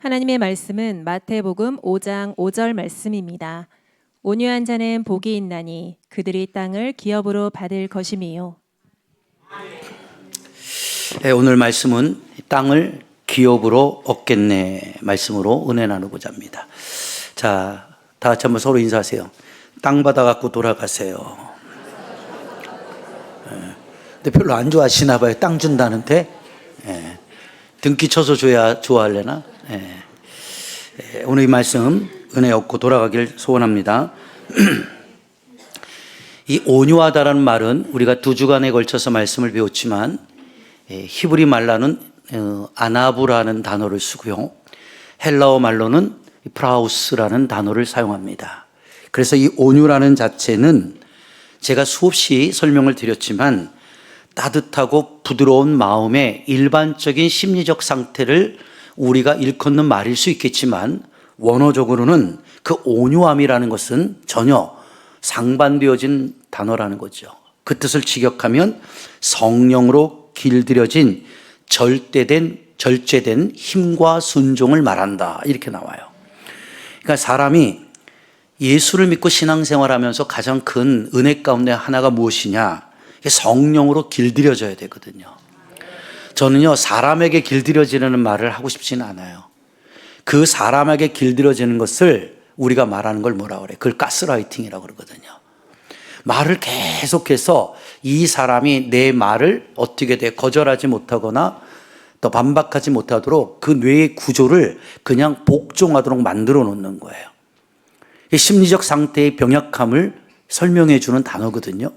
하나님의 말씀은 마태복음 5장 5절 말씀입니다. 온유한 자는 복이 있나니 그들이 땅을 기업으로 받을 것임이요. 오늘 말씀은 땅을 기업으로 얻겠네 말씀으로 은혜 나누고자 합니다. 자, 다 같이 한번 서로 인사하세요. 땅 받아갖고 돌아가세요. 근데 별로 안 좋아하시나 봐요. 땅 준다는데. 등기 쳐서 줘야 좋아하려나? 오늘 이 말씀 은혜 얻고 돌아가길 소원합니다. 이 온유하다라는 말은 우리가 2주간에 걸쳐서 말씀을 배웠지만 히브리 말로는 아나부라는 단어를 쓰고요, 헬라어 말로는 프라우스라는 단어를 사용합니다. 그래서 이 온유라는 자체는 제가 수없이 설명을 드렸지만 따뜻하고 부드러운 마음의 일반적인 심리적 상태를 우리가 일컫는 말일 수 있겠지만, 원어적으로는 그 온유함이라는 것은 전혀 상반되어진 단어라는 거죠. 그 뜻을 직역하면 성령으로 길들여진 절제된 힘과 순종을 말한다, 이렇게 나와요. 그러니까 사람이 예수를 믿고 신앙생활하면서 가장 큰 은혜 가운데 하나가 무엇이냐? 성령으로 길들여져야 되거든요. 저는요, 사람에게 길들여지는 말을 하고 싶지는 않아요. 그 사람에게 길들여지는 것을 우리가 말하는 걸 뭐라 그래? 그걸 가스라이팅이라고 그러거든요. 말을 계속해서 이 사람이 내 말을 어떻게 돼 거절하지 못하거나 또 반박하지 못하도록 그 뇌의 구조를 그냥 복종하도록 만들어 놓는 거예요. 심리적 상태의 병약함을 설명해 주는 단어거든요.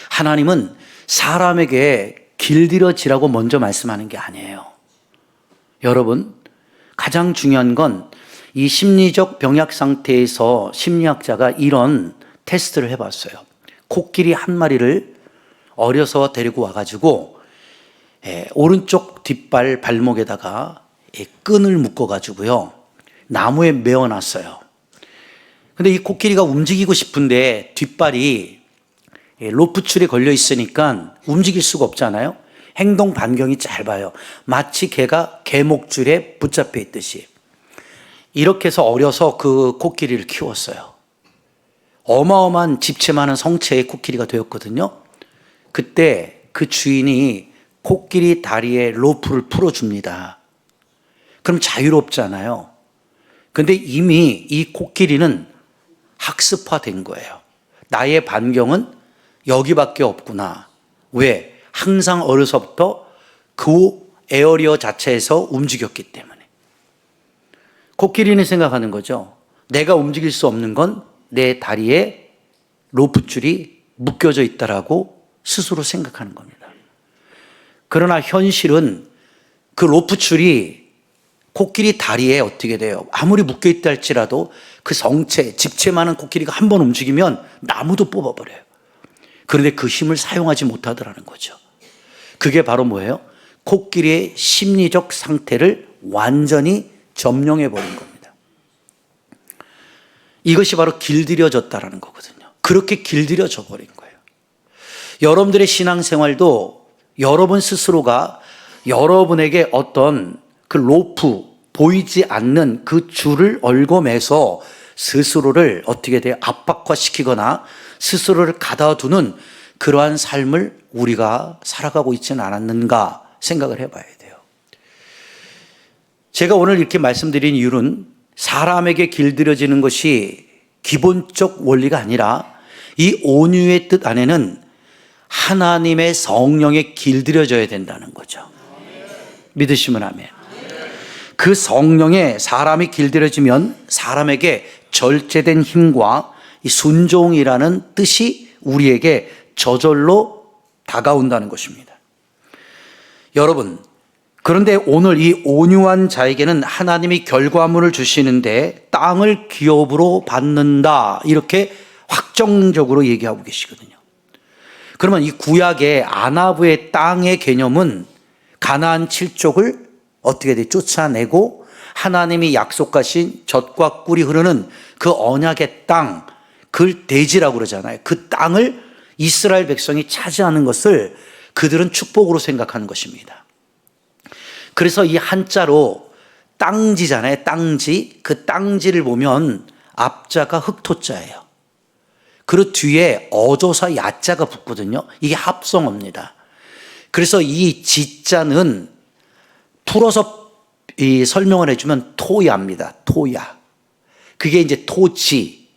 하나님은 사람에게 길들여지라고 먼저 말씀하는 게 아니에요. 여러분, 가장 중요한 건 이 심리적 병약 상태에서 심리학자가 이런 테스트를 해봤어요. 코끼리 한 마리를 어려서 데리고 와가지고 오른쪽 뒷발 발목에다가 끈을 묶어가지고요, 나무에 메어놨어요. 근데 이 코끼리가 움직이고 싶은데 뒷발이 로프줄에 걸려 있으니까 움직일 수가 없잖아요. 행동 반경이 짧아요. 마치 개가 개목줄에 붙잡혀 있듯이. 이렇게 해서 어려서 그 코끼리를 키웠어요. 어마어마한 집체 많은 성체의 코끼리가 되었거든요. 그때 그 주인이 코끼리 다리에 로프를 풀어줍니다. 그럼 자유롭잖아요. 근데 이미 이 코끼리는 학습화된 거예요. 나의 반경은 여기밖에 없구나. 왜? 항상 어려서부터 그 에어리어 자체에서 움직였기 때문에. 코끼리는 생각하는 거죠. 내가 움직일 수 없는 건 내 다리에 로프줄이 묶여져 있다라고 스스로 생각하는 겁니다. 그러나 현실은 그 로프줄이 코끼리 다리에 어떻게 돼요? 아무리 묶여 있다 할지라도 그 성체, 집체 많은 코끼리가 한 번 움직이면 나무도 뽑아버려요. 그런데 그 힘을 사용하지 못하더라는 거죠. 그게 바로 뭐예요? 코끼리의 심리적 상태를 완전히 점령해버린 겁니다. 이것이 바로 길들여졌다라는 거거든요. 그렇게 길들여져 버린 거예요. 여러분들의 신앙생활도 여러분 스스로가 여러분에게 어떤 그 로프, 보이지 않는 그 줄을 얽어매서 스스로를 어떻게 돼요? 압박화시키거나 스스로를 가다두는 그러한 삶을 우리가 살아가고 있지는 않았는가 생각을 해봐야 돼요. 제가 오늘 이렇게 말씀드린 이유는 사람에게 길들여지는 것이 기본적 원리가 아니라 이 온유의 뜻 안에는 하나님의 성령에 길들여져야 된다는 거죠. 믿으시면 아멘. 그 성령에 사람이 길들여지면 사람에게 절제된 힘과 이 순종이라는 뜻이 우리에게 저절로 다가온다는 것입니다. 여러분, 그런데 오늘 이 온유한 자에게는 하나님이 결과물을 주시는데 땅을 기업으로 받는다, 이렇게 확정적으로 얘기하고 계시거든요. 그러면 이 구약의 아나부의 땅의 개념은 가나안 7족을 어떻게 돼? 쫓아내고 하나님이 약속하신 젖과 꿀이 흐르는 그 언약의 땅, 그걸 대지라고 그러잖아요. 그 땅을 이스라엘 백성이 차지하는 것을 그들은 축복으로 생각하는 것입니다. 그래서 이 한자로 땅지잖아요. 땅지. 그 땅지를 보면 앞자가 흑토자예요. 그리고 뒤에 어조사 야자가 붙거든요. 이게 합성어입니다. 그래서 이 지자는 풀어서 이 설명을 해주면 토야입니다. 토야. 그게 이제 토지.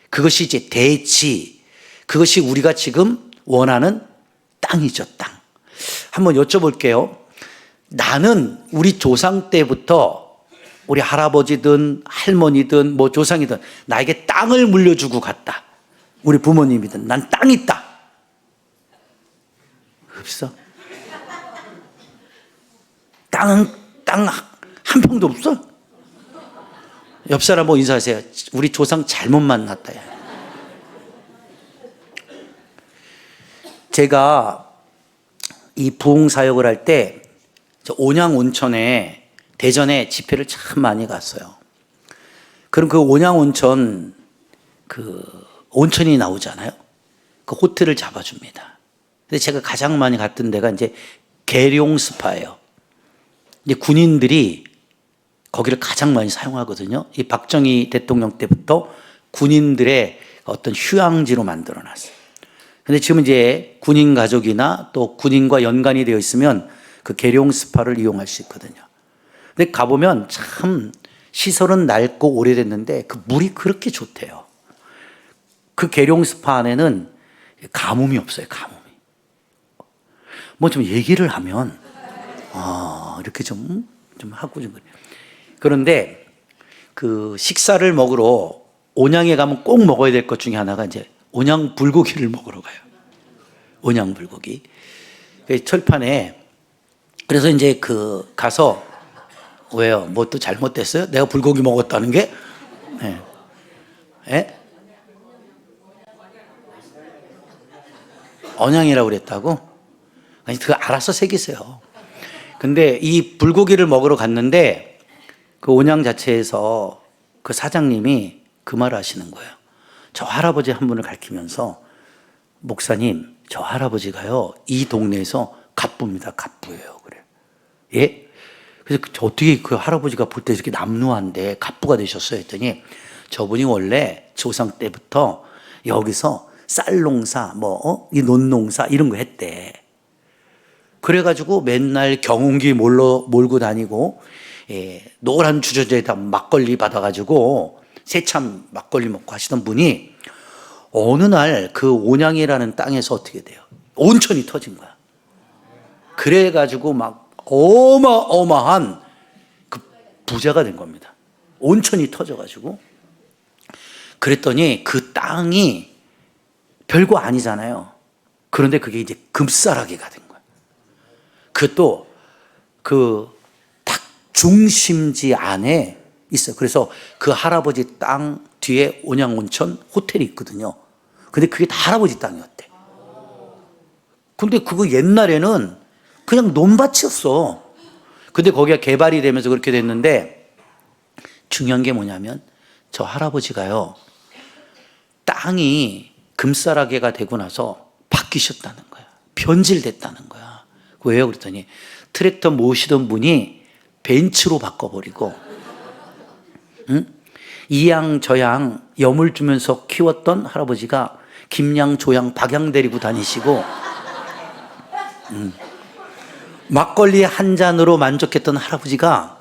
그것이 이제 대지. 그것이 우리가 지금 원하는 땅이죠, 땅. 한번 여쭤볼게요. 나는 우리 조상 때부터 우리 할아버지든 할머니든 뭐 조상이든 나에게 땅을 물려주고 갔다. 우리 부모님이든 난 땅이 있다. 없어? 땅 한 평도 없어? 옆 사람 뭐 인사하세요. 우리 조상 잘못 만났다. 제가 이 부흥사역을 할 때 온양온천에 대전에 집회를 참 많이 갔어요. 그럼 그 온양온천 그 온천이 나오잖아요. 그 호텔을 잡아줍니다. 근데 제가 가장 많이 갔던 데가 이제 계룡스파예요. 이제 군인들이 거기를 가장 많이 사용하거든요. 이 박정희 대통령 때부터 군인들의 어떤 휴양지로 만들어 놨어요. 근데 지금 이제 군인 가족이나 또 군인과 연관이 되어 있으면 그 계룡 스파를 이용할 수 있거든요. 근데 가보면 참 시설은 낡고 오래됐는데 그 물이 그렇게 좋대요. 그 계룡 스파 안에는 가뭄이 없어요, 가뭄이. 뭐 좀 얘기를 하면, 이렇게 좀 하고 좀 그래. 그런데 그 식사를 먹으러 온양에 가면 꼭 먹어야 될 것 중에 하나가 이제 온양 불고기를 먹으러 가요. 온양 불고기. 철판에. 그래서 이제 그 가서 왜요? 뭐 또 잘못됐어요? 내가 불고기 먹었다는 게? 네. 예? 언양이라고 그랬다고? 아니, 그거 알아서 새기세요. 근데 이 불고기를 먹으러 갔는데 그 온양 자체에서 그 사장님이 그 말을 하시는 거예요. 저 할아버지 한 분을 가리키면서 목사님, 저 할아버지가요, 이 동네에서 갑부입니다. 갑부예요. 그래요. 예? 그래서 어떻게 그 할아버지가 볼 때 이렇게 남루한데 갑부가 되셨어요? 했더니 저분이 원래 조상 때부터 여기서 쌀농사, 이 논농사 이런 거 했대. 그래가지고 맨날 경운기 몰고 다니고, 노란 주저제에다 막걸리 받아가지고 새참 막걸리 먹고 하시던 분이 어느 날 그 온양이라는 땅에서 어떻게 돼요? 온천이 터진 거야. 그래가지고 막 어마어마한 그 부자가 된 겁니다. 온천이 터져가지고. 그랬더니 그 땅이 별거 아니잖아요. 그런데 그게 이제 금싸라기가 된 거야. 그것도 그 딱 중심지 안에 있어요. 그래서 그 할아버지 땅 뒤에 온양온천 호텔이 있거든요. 근데 그게 다 할아버지 땅이었대. 근데 그거 옛날에는 그냥 논밭이었어. 근데 거기가 개발이 되면서 그렇게 됐는데 중요한 게 뭐냐면 저 할아버지가요, 땅이 금싸라기가 되고 나서 바뀌셨다는 거야. 변질됐다는 거야. 왜요? 그랬더니 트랙터 모시던 분이 벤츠로 바꿔버리고, 응? 이양 저양 염을 주면서 키웠던 할아버지가 김양 조양 박양 데리고 다니시고, 막걸리 한 잔으로 만족했던 할아버지가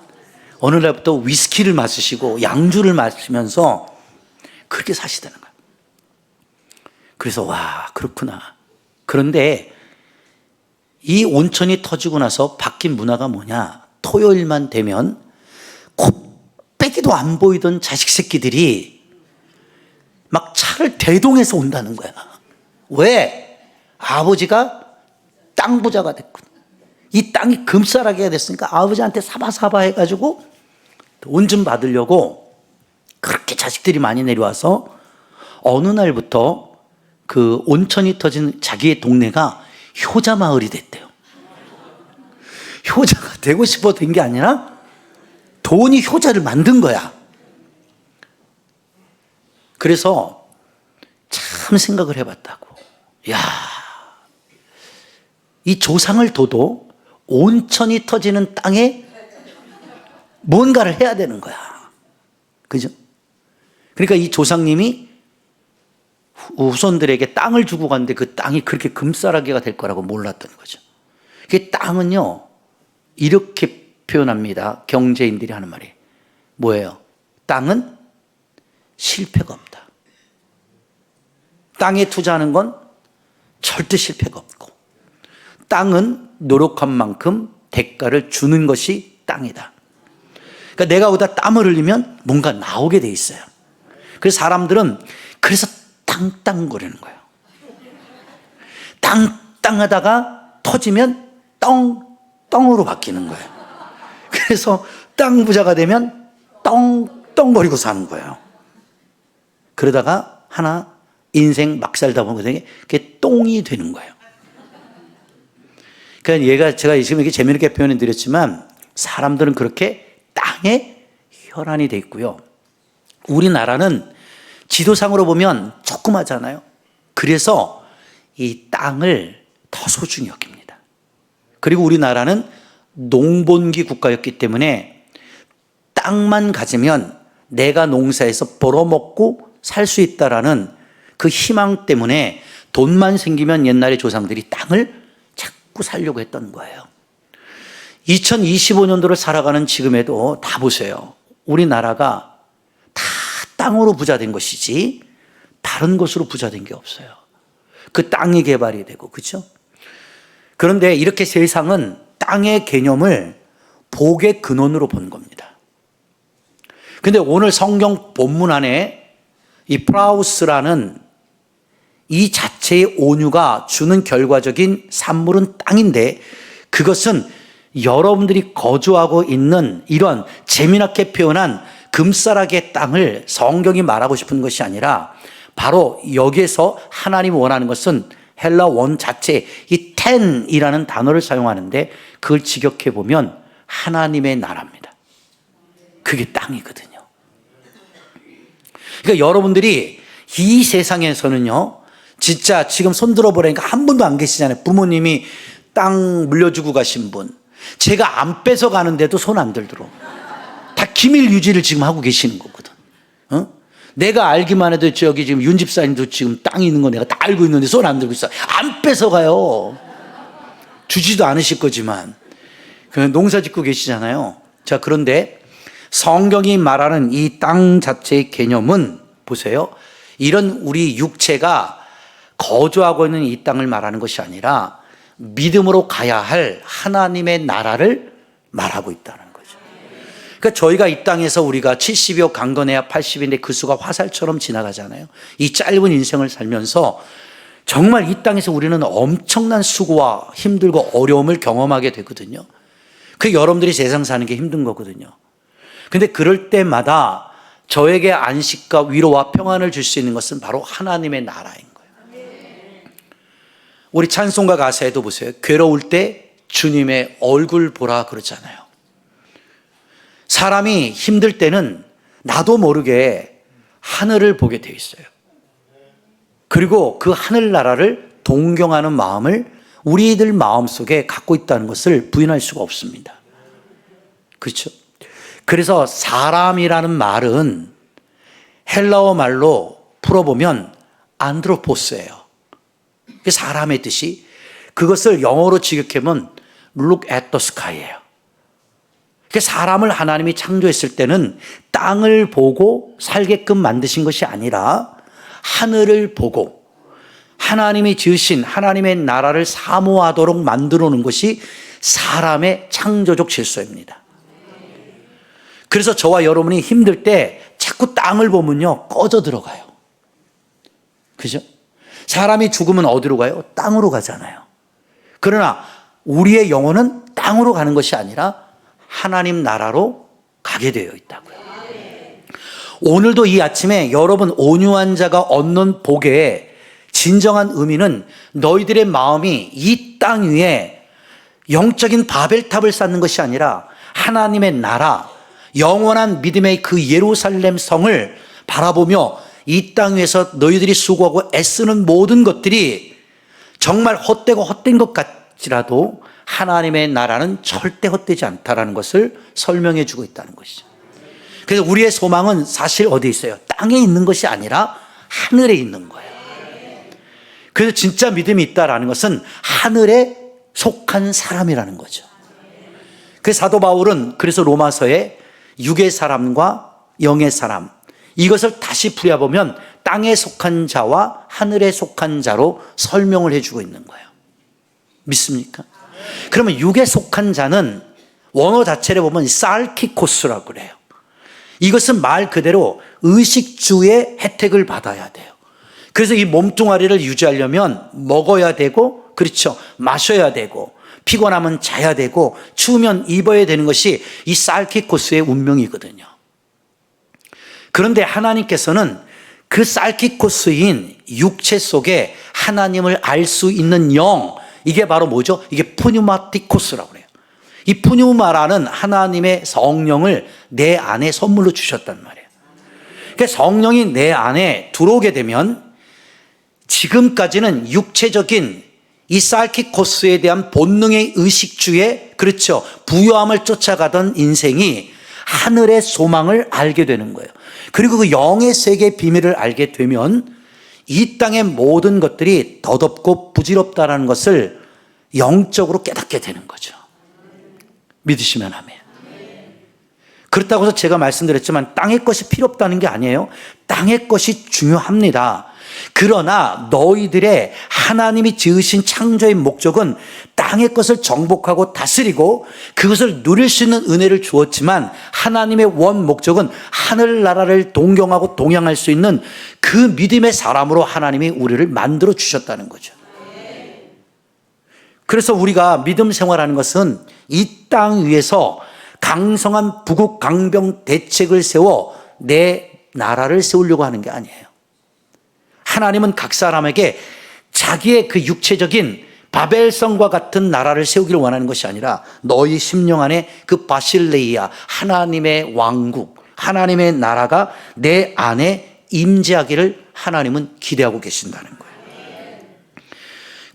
어느 날부터 위스키를 마시고 양주를 마시면서 그렇게 사시다는 거야. 그래서 와, 그렇구나. 그런데 이 온천이 터지고 나서 바뀐 문화가 뭐냐? 토요일만 되면 코빼기도 안 보이던 자식 새끼들이 막 차를 대동해서 온다는 거야. 왜? 아버지가 땅 부자가 됐거든. 이 땅이 금싸라기가 됐으니까 아버지한테 사바사바 해가지고 돈 좀 받으려고 그렇게 자식들이 많이 내려와서 어느 날부터 그 온천이 터진 자기의 동네가 효자 마을이 됐대요. 효자가 되고 싶어 된 게 아니라 돈이 효자를 만든 거야. 그래서 참 생각을 해봤다고. 야, 이 조상을 둬도 온천이 터지는 땅에 뭔가를 해야 되는 거야. 그죠? 그러니까 이 조상님이 후손들에게 땅을 주고 갔는데 그 땅이 그렇게 금싸라기가 될 거라고 몰랐던 거죠. 그 땅은요, 이렇게 표현합니다. 경제인들이 하는 말이 뭐예요? 땅은 실패가 없다. 땅에 투자하는 건 절대 실패가 없고, 땅은 노력한 만큼 대가를 주는 것이 땅이다. 그러니까 내가 어디다 땀을 흘리면 뭔가 나오게 돼 있어요. 그래서 사람들은 그래서 땅땅거리는 거예요. 땅땅하다가 터지면 떵떵으로 바뀌는 거예요. 그래서 땅 부자가 되면 떵떵거리고 사는 거예요. 그러다가 하나 인생 막 살다 보면 그게 똥이 되는 거예요. 그러니까 제가 지금 이렇게 재미있게 표현해 드렸지만 사람들은 그렇게 땅에 혈안이 돼 있고요. 우리나라는 지도상으로 보면 조그마잖아요. 그래서 이 땅을 더 소중히 여깁니다. 그리고 우리나라는 농번기 국가였기 때문에 땅만 가지면 내가 농사해서 벌어먹고 살 수 있다라는 그 희망 때문에 돈만 생기면 옛날에 조상들이 땅을 자꾸 살려고 했던 거예요. 2025년도를 살아가는 지금에도 다 보세요. 우리나라가 다 땅으로 부자 된 것이지 다른 것으로 부자 된 게 없어요. 그 땅이 개발이 되고, 그렇죠? 그런데 이렇게 세상은 땅의 개념을 복의 근원으로 본 겁니다. 근데 오늘 성경 본문 안에 이 프라우스라는 이 자체의 온유가 주는 결과적인 산물은 땅인데, 그것은 여러분들이 거주하고 있는 이런 재미나게 표현한 금싸라기의 땅을 성경이 말하고 싶은 것이 아니라 바로 여기에서 하나님이 원하는 것은 헬라 원 자체 이 텐이라는 단어를 사용하는데 그걸 직역해 보면 하나님의 나라입니다. 그게 땅이거든요. 그러니까 여러분들이 이 세상에서는요, 진짜 지금 손 들어보라니까 한 분도 안 계시잖아요. 부모님이 땅 물려주고 가신 분. 제가 안 뺏어 가는데도 손 안 들더러. 다 기밀 유지를 지금 하고 계시는 거거든. 내가 알기만 해도 저기 지금 윤 집사님도 지금 땅이 있는 거 내가 다 알고 있는데 손 안 들고 있어. 안 뺏어 가요. 주지도 않으실 거지만. 농사 짓고 계시잖아요. 자, 그런데 성경이 말하는 이 땅 자체의 개념은 보세요. 이런 우리 육체가 거주하고 있는 이 땅을 말하는 것이 아니라 믿음으로 가야 할 하나님의 나라를 말하고 있다는 거죠. 그러니까 저희가 이 땅에서 우리가 70여 강건해야 80인데 그 수가 화살처럼 지나가잖아요. 이 짧은 인생을 살면서 정말 이 땅에서 우리는 엄청난 수고와 힘들고 어려움을 경험하게 되거든요. 그 여러분들이 세상 사는 게 힘든 거거든요. 근데 그럴 때마다 저에게 안식과 위로와 평안을 줄 수 있는 것은 바로 하나님의 나라인 거예요. 우리 찬송가 가사에도 보세요. 괴로울 때 주님의 얼굴 보라 그러잖아요. 사람이 힘들 때는 나도 모르게 하늘을 보게 돼 있어요. 그리고 그 하늘나라를 동경하는 마음을 우리들 마음속에 갖고 있다는 것을 부인할 수가 없습니다. 그렇죠? 그래서 사람이라는 말은 헬라어 말로 풀어보면 안드로포스예요. 사람의 뜻이, 그것을 영어로 직역하면 look at the sky예요. 사람을 하나님이 창조했을 때는 땅을 보고 살게끔 만드신 것이 아니라 하늘을 보고 하나님이 지으신 하나님의 나라를 사모하도록 만들어 놓은 것이 사람의 창조적 질서입니다. 그래서 저와 여러분이 힘들 때 자꾸 땅을 보면요, 꺼져 들어가요. 그죠? 사람이 죽으면 어디로 가요? 땅으로 가잖아요. 그러나 우리의 영혼은 땅으로 가는 것이 아니라 하나님 나라로 가게 되어 있다고요. 오늘도 이 아침에 여러분 온유한 자가 얻는 복의 진정한 의미는 너희들의 마음이 이 땅 위에 영적인 바벨탑을 쌓는 것이 아니라 하나님의 나라, 영원한 믿음의 그 예루살렘 성을 바라보며 이 땅 위에서 너희들이 수고하고 애쓰는 모든 것들이 정말 헛되고 헛된 것 할지라도 하나님의 나라는 절대 헛되지 않다라는 것을 설명해 주고 있다는 것이죠. 그래서 우리의 소망은 사실 어디에 있어요? 땅에 있는 것이 아니라 하늘에 있는 거예요. 그래서 진짜 믿음이 있다라는 것은 하늘에 속한 사람이라는 거죠. 그래서 사도 바울은 그래서 로마서에 육의 사람과 영의 사람, 이것을 다시 풀어보면 땅에 속한 자와 하늘에 속한 자로 설명을 해주고 있는 거예요. 믿습니까? 그러면 육에 속한 자는 원어 자체를 보면 살키코스라고 그래요. 이것은 말 그대로 의식주의 혜택을 받아야 돼요. 그래서 이 몸뚱아리를 유지하려면 먹어야 되고, 그렇죠, 마셔야 되고, 피곤하면 자야 되고, 추우면 입어야 되는 것이 이 살키코스의 운명이거든요. 그런데 하나님께서는 그 살키코스인 육체 속에 하나님을 알 수 있는 영, 이게 바로 뭐죠? 이게 푸뉴마티코스라고 그래요. 이 푸뉴마라는 하나님의 성령을 내 안에 선물로 주셨단 말이에요. 그러니까 성령이 내 안에 들어오게 되면 지금까지는 육체적인 이 살키코스에 대한 본능의 의식주의, 그렇죠, 부요함을 쫓아가던 인생이 하늘의 소망을 알게 되는 거예요. 그리고 그 영의 세계의 비밀을 알게 되면 이 땅의 모든 것들이 더덥고 부질없다라는 것을 영적으로 깨닫게 되는 거죠. 믿으시면 아멘. 그렇다고 해서 제가 말씀드렸지만 땅의 것이 필요 없다는 게 아니에요. 땅의 것이 중요합니다. 그러나 너희들의 하나님이 지으신 창조의 목적은 땅의 것을 정복하고 다스리고 그것을 누릴 수 있는 은혜를 주었지만 하나님의 원 목적은 하늘나라를 동경하고 동양할 수 있는 그 믿음의 사람으로 하나님이 우리를 만들어 주셨다는 거죠. 그래서 우리가 믿음 생활하는 것은 이 땅 위에서 강성한 부국 강병 대책을 세워 내 나라를 세우려고 하는 게 아니에요. 하나님은 각 사람에게 자기의 그 육체적인 바벨성과 같은 나라를 세우기를 원하는 것이 아니라 너희 심령 안에 그 바실레이아, 하나님의 왕국, 하나님의 나라가 내 안에 임재하기를 하나님은 기대하고 계신다는 거예요.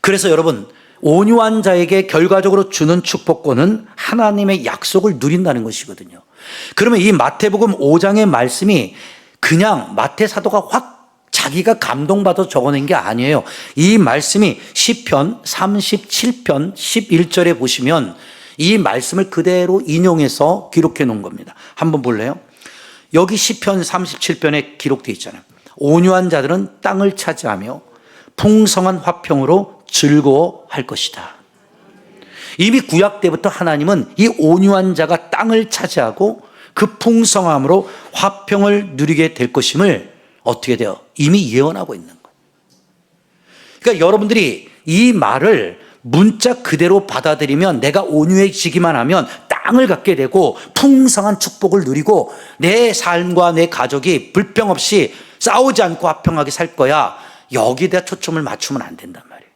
그래서 여러분, 온유한 자에게 결과적으로 주는 축복권은 하나님의 약속을 누린다는 것이거든요. 그러면 이 마태복음 5장의 말씀이 그냥 마태 사도가 확 자기가 감동받아 적어낸 게 아니에요. 이 말씀이 시편 37편 11절에 보시면 이 말씀을 그대로 인용해서 기록해 놓은 겁니다. 한번 볼래요? 여기 시편 37편에 기록되어 있잖아요. 온유한 자들은 땅을 차지하며 풍성한 화평으로 즐거워할 것이다. 이미 구약 때부터 하나님은 이 온유한 자가 땅을 차지하고 그 풍성함으로 화평을 누리게 될 것임을 어떻게 돼요? 이미 예언하고 있는 거예요. 그러니까 여러분들이 이 말을 문자 그대로 받아들이면 내가 온유해지기만 하면 땅을 갖게 되고 풍성한 축복을 누리고 내 삶과 내 가족이 불평 없이 싸우지 않고 화평하게 살 거야. 여기다 초점을 맞추면 안 된단 말이에요.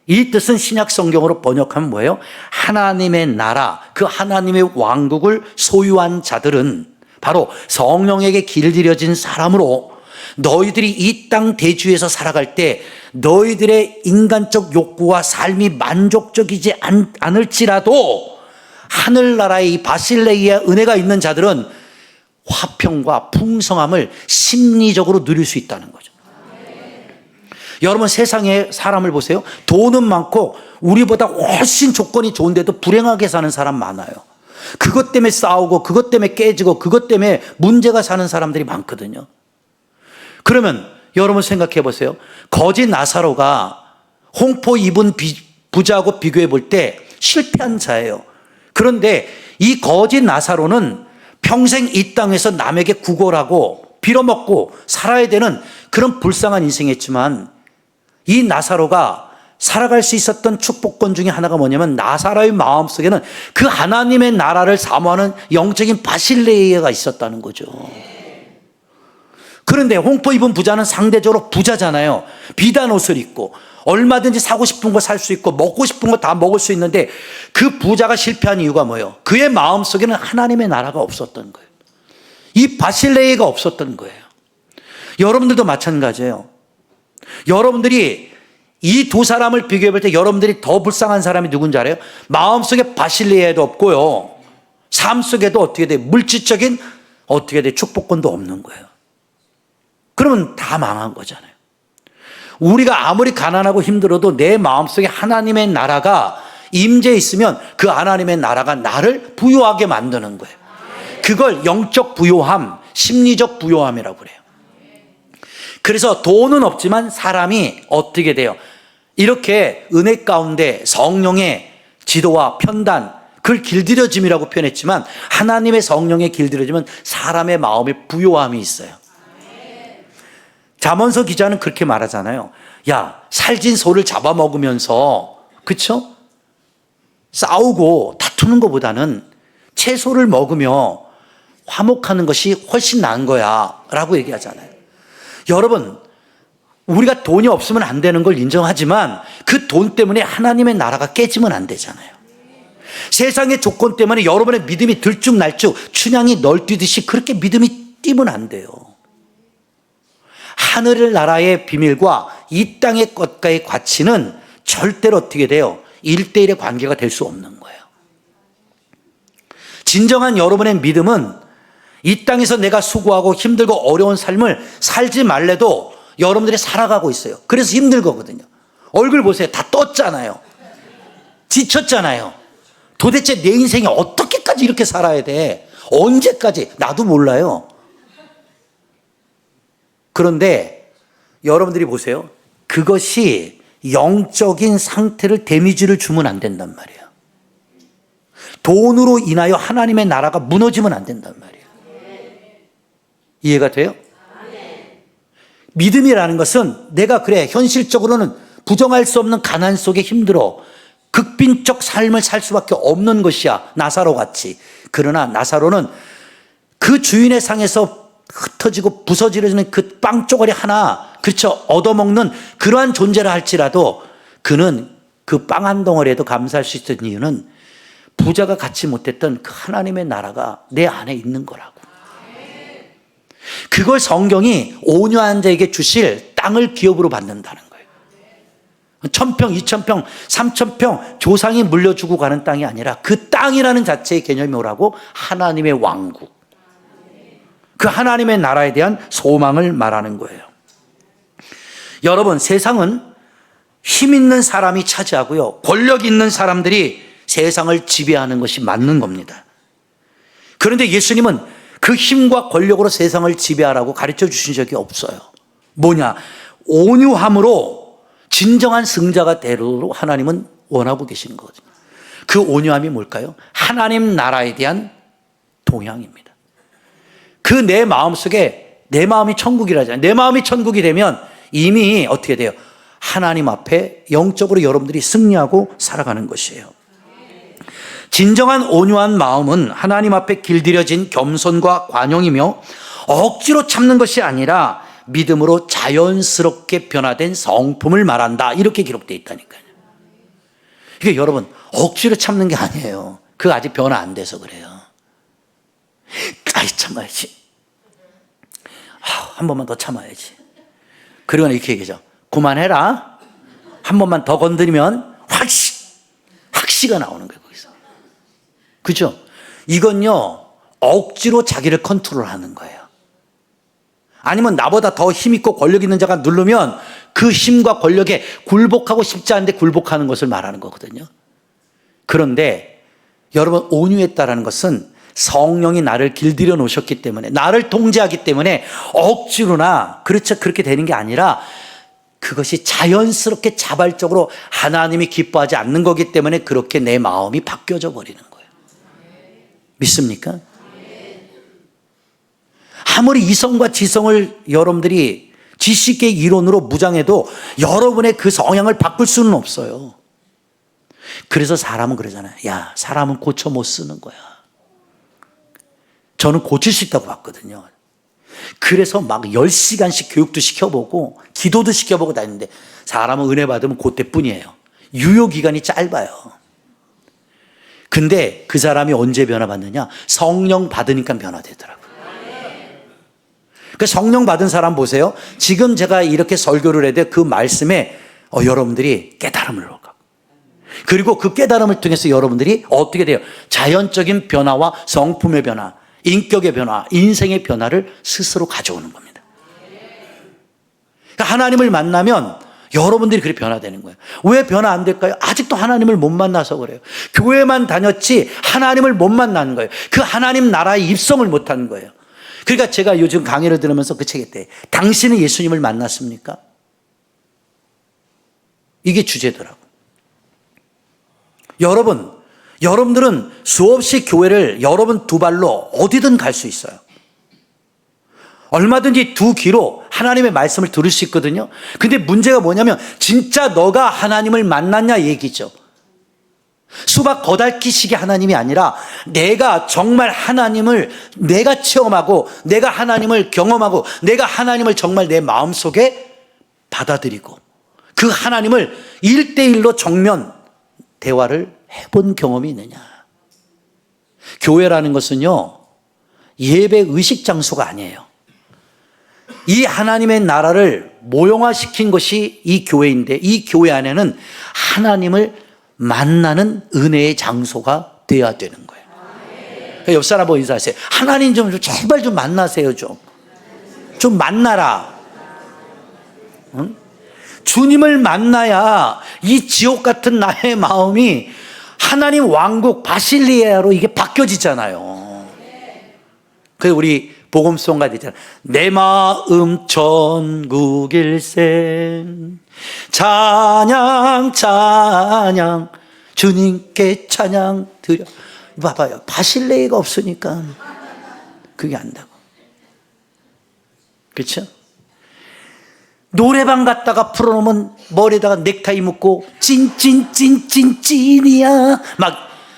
이 뜻은 신약 성경으로 번역하면 뭐예요? 하나님의 나라, 그 하나님의 왕국을 소유한 자들은 바로 성령에게 길들여진 사람으로 너희들이 이 땅 대주에서 살아갈 때 너희들의 인간적 욕구와 삶이 만족적이지 않을지라도 하늘나라의 이 바실레이아 은혜가 있는 자들은 화평과 풍성함을 심리적으로 누릴 수 있다는 거죠. 여러분 세상에 사람을 보세요. 돈은 많고 우리보다 훨씬 조건이 좋은데도 불행하게 사는 사람 많아요. 그것 때문에 싸우고 그것 때문에 깨지고 그것 때문에 문제가 사는 사람들이 많거든요. 그러면 여러분 생각해 보세요. 거지 나사로가 홍포 입은 부자하고 비교해 볼 때 실패한 자예요. 그런데 이 거지 나사로는 평생 이 땅에서 남에게 구걸하고 빌어먹고 살아야 되는 그런 불쌍한 인생이었지만 이 나사로가 살아갈 수 있었던 축복권 중에 하나가 뭐냐면 나사로의 마음속에는 그 하나님의 나라를 사모하는 영적인 바실레이아가 있었다는 거죠. 그런데 홍포 입은 부자는 상대적으로 부자잖아요. 비단 옷을 입고 얼마든지 사고 싶은 거 살 수 있고 먹고 싶은 거 다 먹을 수 있는데 그 부자가 실패한 이유가 뭐예요? 그의 마음속에는 하나님의 나라가 없었던 거예요. 이 바실레이아가 없었던 거예요. 여러분들도 마찬가지예요. 여러분들이 이 두 사람을 비교해 볼 때 여러분들이 더 불쌍한 사람이 누군지 알아요? 마음속에 바실레아도 없고요, 삶 속에도 어떻게 돼? 물질적인 어떻게 돼? 축복권도 없는 거예요. 그러면 다 망한 거잖아요. 우리가 아무리 가난하고 힘들어도 내 마음속에 하나님의 나라가 임재해 있으면 그 하나님의 나라가 나를 부유하게 만드는 거예요. 그걸 영적 부요함, 심리적 부요함이라고 그래요. 그래서 돈은 없지만 사람이 어떻게 돼요? 이렇게 은혜 가운데 성령의 지도와 편단, 그걸 길들여짐이라고 표현했지만 하나님의 성령의 길들여짐은 사람의 마음에 부요함이 있어요. 잠언서 기자는 그렇게 말하잖아요. 야, 살진 소를 잡아먹으면서, 그쵸? 싸우고 다투는 것보다는 채소를 먹으며 화목하는 것이 훨씬 나은 거야 라고 얘기하잖아요. 여러분, 우리가 돈이 없으면 안 되는 걸 인정하지만 그 돈 때문에 하나님의 나라가 깨지면 안 되잖아요. 세상의 조건 때문에 여러분의 믿음이 들쭉날쭉 춘향이 널뛰듯이 그렇게 믿음이 뛰면 안 돼요. 하늘 나라의 비밀과 이 땅의 것과의 가치는 절대로 어떻게 돼요? 1대1의 관계가 될 수 없는 거예요. 진정한 여러분의 믿음은 이 땅에서 내가 수고하고 힘들고 어려운 삶을 살지 말래도 여러분들이 살아가고 있어요. 그래서 힘들 거거든요. 얼굴 보세요. 다 떴잖아요. 지쳤잖아요. 도대체 내 인생이 어떻게까지 이렇게 살아야 돼? 언제까지? 나도 몰라요. 그런데 여러분들이 보세요. 그것이 영적인 상태를 데미지를 주면 안 된단 말이에요. 돈으로 인하여 하나님의 나라가 무너지면 안 된단 말이에요. 이해가 돼요? 믿음이라는 것은 내가 그래 현실적으로는 부정할 수 없는 가난 속에 힘들어 극빈적 삶을 살 수밖에 없는 것이야, 나사로 같이. 그러나 나사로는 그 주인의 상에서 흩어지고 부서지는 그 빵조각이 하나, 그렇죠, 얻어먹는 그러한 존재라 할지라도 그는 그 빵 한 덩어리에도 감사할 수 있던 이유는 부자가 갖지 못했던 그 하나님의 나라가 내 안에 있는 거라고. 그걸 성경이 온유한 자에게 주실 땅을 기업으로 받는다는 거예요. 1000평, 2000평, 3000평 조상이 물려주고 가는 땅이 아니라 그 땅이라는 자체의 개념이 뭐라고? 하나님의 왕국, 그 하나님의 나라에 대한 소망을 말하는 거예요. 여러분, 세상은 힘 있는 사람이 차지하고요, 권력 있는 사람들이 세상을 지배하는 것이 맞는 겁니다. 그런데 예수님은 그 힘과 권력으로 세상을 지배하라고 가르쳐 주신 적이 없어요. 뭐냐? 온유함으로 진정한 승자가 되도록 하나님은 원하고 계시는 거거든요. 그 온유함이 뭘까요? 하나님 나라에 대한 동향입니다. 그 내 마음속에 내 마음이 천국이라잖아요. 내 마음이 천국이 되면 이미 어떻게 돼요? 하나님 앞에 영적으로 여러분들이 승리하고 살아가는 것이에요. 진정한 온유한 마음은 하나님 앞에 길들여진 겸손과 관용이며 억지로 참는 것이 아니라 믿음으로 자연스럽게 변화된 성품을 말한다, 이렇게 기록되어 있다니까요. 그러니까 여러분, 억지로 참는 게 아니에요. 그거 아직 변화 안 돼서 그래요. 아이, 참아야지. 한 번만 더 참아야지. 그리고 이렇게 얘기하죠. 그만해라. 한 번만 더 건드리면 확시가 나오는 거예요, 거기서. 그죠? 이건요, 억지로 자기를 컨트롤하는 거예요. 아니면 나보다 더 힘있고 권력 있는 자가 누르면 그 힘과 권력에 굴복하고 싶지 않은데 굴복하는 것을 말하는 거거든요. 그런데 여러분, 온유했다라는 것은 성령이 나를 길들여 놓으셨기 때문에, 나를 통제하기 때문에 억지로나, 그렇죠, 그렇게 되는 게 아니라 그것이 자연스럽게 자발적으로 하나님이 기뻐하지 않는 거기 때문에 그렇게 내 마음이 바뀌어져 버리는 거예요. 믿습니까? 아무리 이성과 지성을 여러분들이 지식의 이론으로 무장해도 여러분의 그 성향을 바꿀 수는 없어요. 그래서 사람은 그러잖아요. 야, 사람은 고쳐 못 쓰는 거야. 저는 고칠 수 있다고 봤거든요. 그래서 막 10시간씩 교육도 시켜보고 기도도 시켜보고 다니는데 사람은 은혜 받으면 그때뿐이에요. 유효기간이 짧아요. 근데 그 사람이 언제 변화받느냐? 성령 받으니까 변화되더라고요. 그 성령 받은 사람 보세요. 지금 제가 이렇게 설교를 해도 그 말씀에 여러분들이 깨달음을 얻고, 그리고 그 깨달음을 통해서 여러분들이 어떻게 돼요? 자연적인 변화와 성품의 변화, 인격의 변화, 인생의 변화를 스스로 가져오는 겁니다. 그러니까 하나님을 만나면 여러분들이 그렇게 변화되는 거예요. 왜 변화 안 될까요? 아직도 하나님을 못 만나서 그래요. 교회만 다녔지 하나님을 못 만나는 거예요. 그 하나님 나라에 입성을 못 하는 거예요. 그러니까 제가 요즘 강의를 들으면서 그 책에 때 당신은 예수님을 만났습니까? 이게 주제더라고. 여러분들은 수없이 교회를 여러분 두 발로 어디든 갈 수 있어요. 얼마든지 두 귀로 하나님의 말씀을 들을 수 있거든요. 근데 문제가 뭐냐면 진짜 너가 하나님을 만났냐 얘기죠. 수박 거달기식의 하나님이 아니라 내가 정말 하나님을 내가 체험하고 내가 하나님을 경험하고 내가 하나님을 정말 내 마음속에 받아들이고 그 하나님을 1대1로 정면 대화를 해본 경험이 있느냐. 교회라는 것은요, 예배 의식 장소가 아니에요. 이 하나님의 나라를 모형화시킨 것이 이 교회인데 이 교회 안에는 하나님을 만나는 은혜의 장소가 되어야 되는 거예요. 그러니까 옆 사람 보고 인사하세요. 하나님 좀 제발 좀 만나세요. 좀 만나라. 응? 주님을 만나야 이 지옥 같은 나의 마음이 하나님 왕국 바실리아로 이게 바뀌어지잖아요. 그래서 우리 복음송가 되잖아요. 내 마음 천국일세 찬양 찬양 주님께 찬양 드려. 봐봐요. 바실레이가 없으니까 그게 안다고. 그렇죠? 노래방 갔다가 풀어놓으면 머리에다가 넥타이 묶고 찐찐찐찐찐이야 막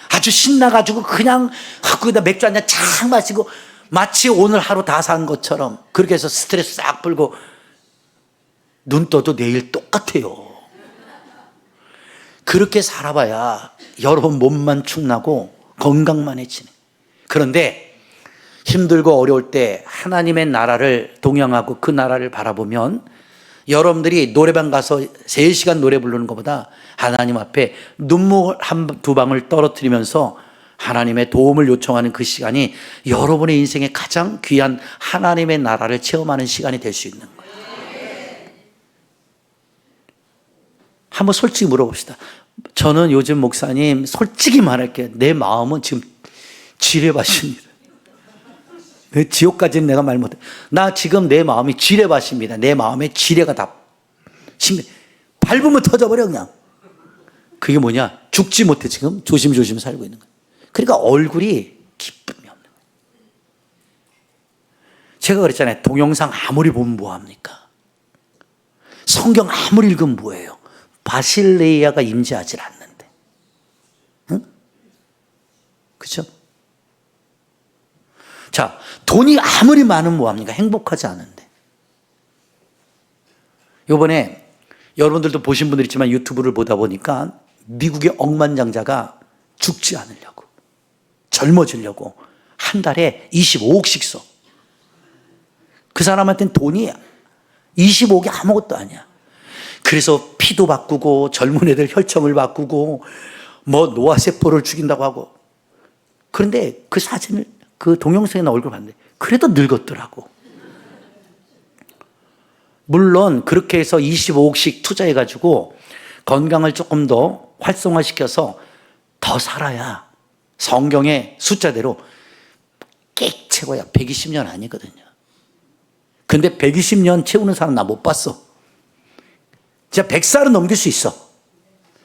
아주 신나가지고 그냥 거기다 맥주 한잔 착 마시고 마치 오늘 하루 다 산 것처럼 그렇게 해서 스트레스 싹 풀고 눈 떠도 내일 똑같아요. 그렇게 살아봐야 여러분 몸만 축나고 건강만 해지네. 그런데 힘들고 어려울 때 하나님의 나라를 동영하고 그 나라를 바라보면 여러분들이 노래방 가서 3시간 노래 부르는 것보다 하나님 앞에 눈물 두 방울 떨어뜨리면서 하나님의 도움을 요청하는 그 시간이 여러분의 인생에 가장 귀한 하나님의 나라를 체험하는 시간이 될 수 있는 거예요. 한번 솔직히 물어봅시다. 저는 요즘 목사님 솔직히 말할게요. 내 마음은 지금 지뢰밭입니다. 지옥까지는 내가 말 못해. 나 지금 내 마음이 지뢰밭입니다. 내 마음에 지뢰가 다 밟으면 터져버려 그냥. 그게 뭐냐? 죽지 못해 지금 조심조심 살고 있는 거예요. 그러니까 얼굴이 기쁨이 없는 거예요. 제가 그랬잖아요. 동영상 아무리 보면 뭐합니까? 성경 아무리 읽으면 뭐예요? 바실레이아가 임재하지 않는데. 응? 그렇죠? 자, 돈이 아무리 많으면 뭐합니까? 행복하지 않은데. 이번에 여러분들도 보신 분들 있지만 유튜브를 보다 보니까 미국의 억만장자가 죽지 않으려고 젊어지려고 한 달에 25억씩 써. 그 사람한테는 돈이 25억이 아무것도 아니야. 그래서 피도 바꾸고 젊은 애들 혈청을 바꾸고 뭐 노화세포를 죽인다고 하고. 그런데 그 사진을 그 동영상에 나올 걸 봤는데 그래도 늙었더라고. 물론 그렇게 해서 25억씩 투자해가지고 건강을 조금 더 활성화시켜서 더 살아야 성경의 숫자대로 꽤 채워야 120년 아니거든요. 근데 120년 채우는 사람 나 못 봤어. 진짜 100살은 넘길 수 있어.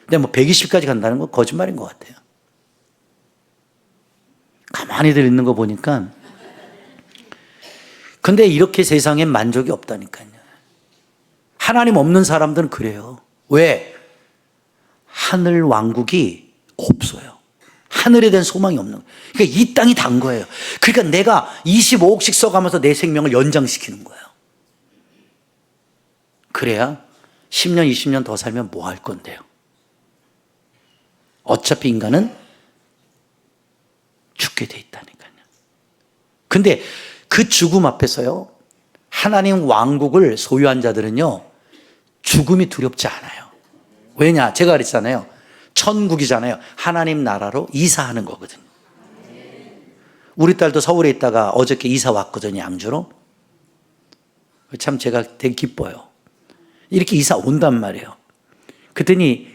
근데 뭐 120까지 간다는 건 거짓말인 것 같아요. 가만히들 있는 거 보니까. 근데 이렇게 세상엔 만족이 없다니까요. 하나님 없는 사람들은 그래요. 왜? 하늘 왕국이 없어요. 하늘에 대한 소망이 없는 거예요. 그러니까 이 땅이 단 거예요. 그러니까 내가 25억씩 써가면서 내 생명을 연장시키는 거예요. 그래야 10년, 20년 더 살면 뭐 할 건데요? 어차피 인간은 죽게 돼 있다니까요. 근데 그 죽음 앞에서요, 하나님 왕국을 소유한 자들은요, 죽음이 두렵지 않아요. 왜냐? 제가 그랬잖아요. 천국이잖아요. 하나님 나라로 이사하는 거거든요. 우리 딸도 서울에 있다가 어저께 이사 왔거든요. 양주로. 참 제가 되게 기뻐요. 이렇게 이사 온단 말이에요. 그랬더니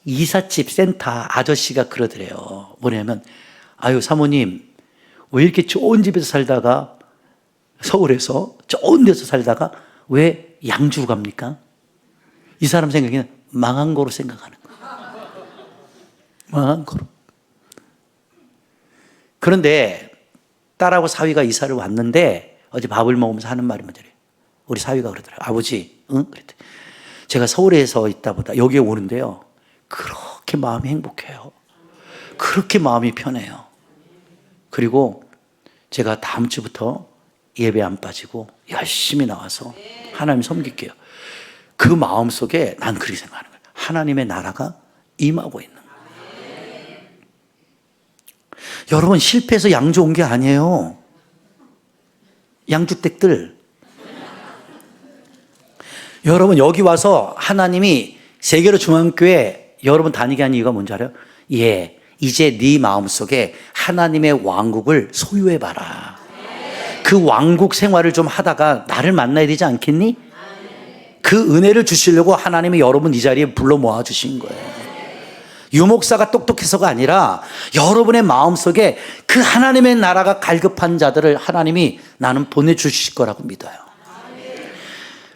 이삿집 센터 아저씨가 그러더래요. 뭐냐면, 아유 사모님 왜 이렇게 좋은 집에서 살다가, 서울에서 좋은 데서 살다가 왜 양주로 갑니까? 이 사람 생각에는 망한 거로 생각하는 거예요. 망한 거로. 그런데 딸하고 사위가 이사를 왔는데 어제 밥을 먹으면서 하는 말이 뭐더래요. 우리 사위가 그러더라고요. 아버지, 응? 그랬더니 제가 서울에서 있다 보다 여기에 오는데요, 그렇게 마음이 행복해요. 그렇게 마음이 편해요. 그리고 제가 다음 주부터 예배 안 빠지고 열심히 나와서 하나님 섬길게요. 그 마음 속에 난 그렇게 생각하는 거예요. 하나님의 나라가 임하고 있는 거예요. 여러분, 실패해서 양주 온 게 아니에요. 양주댁들, 여러분 여기 와서 하나님이 세계로 중앙교회 여러분 다니게 한 이유가 뭔지 알아요? 예, 이제 네 마음속에 하나님의 왕국을 소유해봐라. 그 왕국 생활을 좀 하다가 나를 만나야 되지 않겠니? 그 은혜를 주시려고 하나님이 여러분 이 자리에 불러 모아주신 거예요. 유목사가 똑똑해서가 아니라 여러분의 마음속에 그 하나님의 나라가 갈급한 자들을 하나님이 나는 보내주실 거라고 믿어요.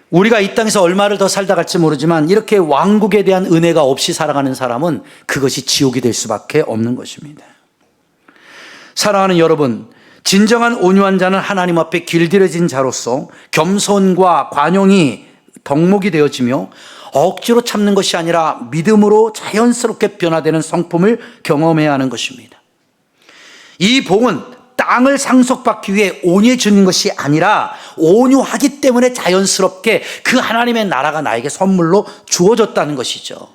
우리가 이 땅에서 얼마를 더 살다 갈지 모르지만 이렇게 왕국에 대한 은혜가 없이 살아가는 사람은 그것이 지옥이 될 수밖에 없는 것입니다. 사랑하는 여러분, 진정한 온유한 자는 하나님 앞에 길들여진 자로서 겸손과 관용이 덕목이 되어지며 억지로 참는 것이 아니라 믿음으로 자연스럽게 변화되는 성품을 경험해야 하는 것입니다. 이 복은 땅을 상속받기 위해 온유해 주는 것이 아니라 온유하기 때문에 자연스럽게 그 하나님의 나라가 나에게 선물로 주어졌다는 것이죠.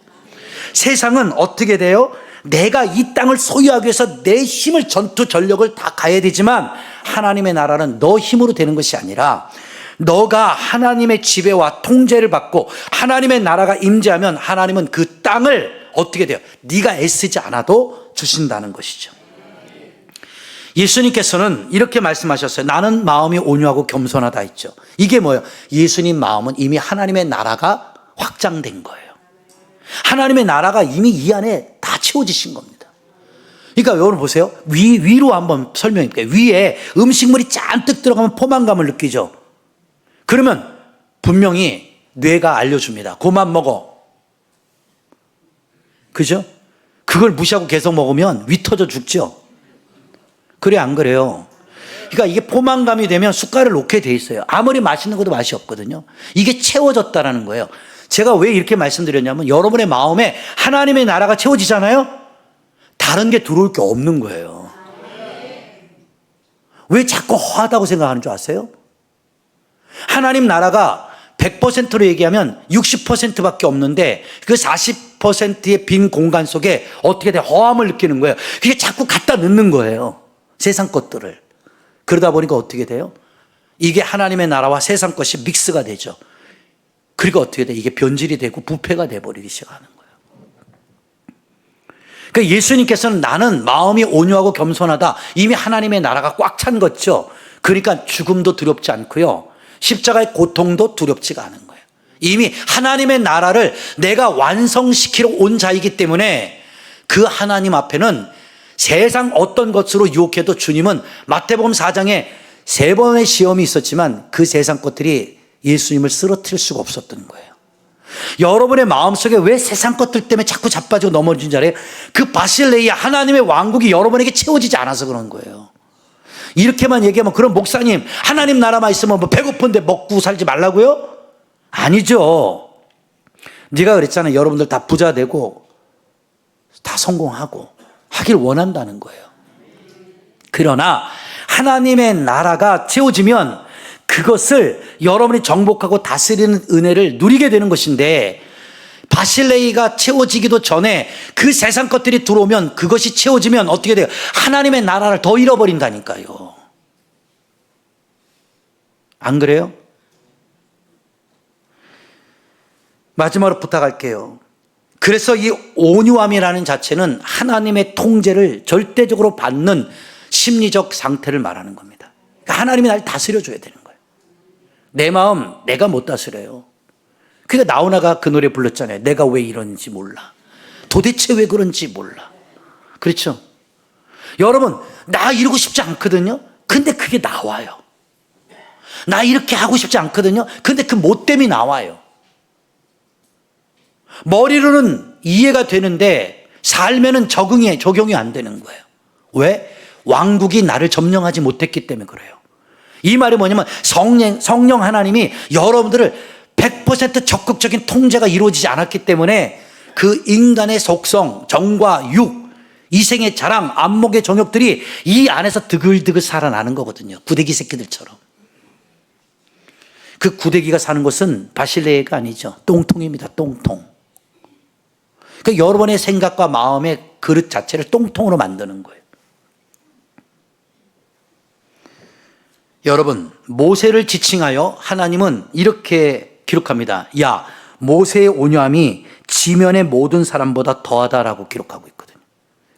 세상은 어떻게 돼요? 내가 이 땅을 소유하기 위해서 내 힘을, 전투 전력을 다 가해야 되지만 하나님의 나라는 너 힘으로 되는 것이 아니라 너가 하나님의 지배와 통제를 받고 하나님의 나라가 임재하면 하나님은 그 땅을 어떻게 돼요? 네가 애쓰지 않아도 주신다는 것이죠. 예수님께서는 이렇게 말씀하셨어요. 나는 마음이 온유하고 겸손하다 했죠. 이게 뭐예요? 예수님 마음은 이미 하나님의 나라가 확장된 거예요. 하나님의 나라가 이미 이 안에 다 채워지신 겁니다. 그러니까 여러분 보세요. 위로 한번 설명해 볼게요. 위에 음식물이 잔뜩 들어가면 포만감을 느끼죠. 그러면 분명히 뇌가 알려줍니다. 그만 먹어. 그죠? 그걸 무시하고 계속 먹으면 위 터져 죽죠. 그래 안 그래요? 그러니까 이게 포만감이 되면 숟갈을 놓게 돼 있어요. 아무리 맛있는 것도 맛이 없거든요. 이게 채워졌다라는 거예요. 제가 왜 이렇게 말씀드렸냐면 여러분의 마음에 하나님의 나라가 채워지잖아요. 다른 게 들어올 게 없는 거예요. 왜 자꾸 허하다고 생각하는 줄 아세요? 하나님 나라가 100%로 얘기하면 60%밖에 없는데 그 40%의 빈 공간 속에 어떻게 돼? 허함을 느끼는 거예요. 그게 자꾸 갖다 넣는 거예요. 세상 것들을. 그러다 보니까 어떻게 돼요? 이게 하나님의 나라와 세상 것이 믹스가 되죠. 그리고 어떻게 돼? 이게 변질이 되고 부패가 돼버리기 시작하는 거예요. 그러니까 예수님께서는 나는 마음이 온유하고 겸손하다. 이미 하나님의 나라가 꽉 찬 거죠. 그러니까 죽음도 두렵지 않고요. 십자가의 고통도 두렵지가 않은 거예요. 이미 하나님의 나라를 내가 완성시키러 온 자이기 때문에 그 하나님 앞에는 세상 어떤 것으로 유혹해도 주님은 마태복음 4장에 3번의 시험이 있었지만 그 세상 것들이 예수님을 쓰러뜨릴 수가 없었던 거예요. 여러분의 마음속에 왜 세상 것들 때문에 자꾸 자빠지고 넘어진 줄 알아요? 그 바실레이아 하나님의 왕국이 여러분에게 채워지지 않아서 그런 거예요. 이렇게만 얘기하면 그럼 목사님 하나님 나라만 있으면 뭐 배고픈데 먹고 살지 말라고요? 아니죠. 네가 그랬잖아요. 여러분들 다 부자 되고 다 성공하고 하길 원한다는 거예요. 그러나 하나님의 나라가 채워지면 그것을 여러분이 정복하고 다스리는 은혜를 누리게 되는 것인데 바실레이가 채워지기도 전에 그 세상 것들이 들어오면 그것이 채워지면 어떻게 돼요? 하나님의 나라를 더 잃어버린다니까요. 안 그래요? 마지막으로 부탁할게요. 그래서 이 온유함이라는 자체는 하나님의 통제를 절대적으로 받는 심리적 상태를 말하는 겁니다. 그러니까 하나님이 날 다스려줘야 되는 거예요. 내 마음 내가 못 다스려요. 그러니까 나훈아가 그 노래 불렀잖아요. 내가 왜 이런지 몰라. 도대체 왜 그런지 몰라. 그렇죠? 여러분, 나 이러고 싶지 않거든요. 근데 그게 나와요. 나 이렇게 하고 싶지 않거든요. 근데 그 못됨이 나와요. 머리로는 이해가 되는데 삶에는 적용이 안 되는 거예요. 왜? 왕국이 나를 점령하지 못했기 때문에 그래요. 이 말이 뭐냐면 성령 하나님이 여러분들을 100% 적극적인 통제가 이루어지지 않았기 때문에 그 인간의 속성, 정과 육, 이생의 자랑, 안목의 정욕들이 이 안에서 드글드글 살아나는 거거든요. 구데기 새끼들처럼. 그 구데기가 사는 곳은 바실레가 아니죠. 똥통입니다. 똥통. 그러니까 여러분의 생각과 마음의 그릇 자체를 똥통으로 만드는 거예요. 여러분, 모세를 지칭하여 하나님은 이렇게 기록합니다. 야, 모세의 온유함이 지면의 모든 사람보다 더하다라고 기록하고 있거든요.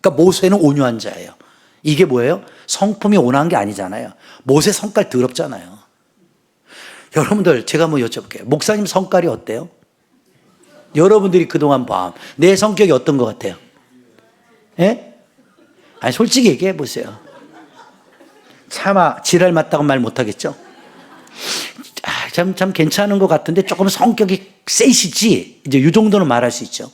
그러니까 모세는 온유한 자예요. 이게 뭐예요? 성품이 온화한 게 아니잖아요. 모세 성깔 더럽잖아요. 여러분들, 제가 한번 여쭤볼게요. 목사님 성깔이 어때요? 여러분들이 그동안 봐. 내 성격이 어떤 것 같아요? 예? 아니, 솔직히 얘기해 보세요. 차마 지랄 맞다고 말 못하겠죠? 참 괜찮은 것 같은데 조금 성격이 세시지? 이제 이 정도는 말할 수 있죠.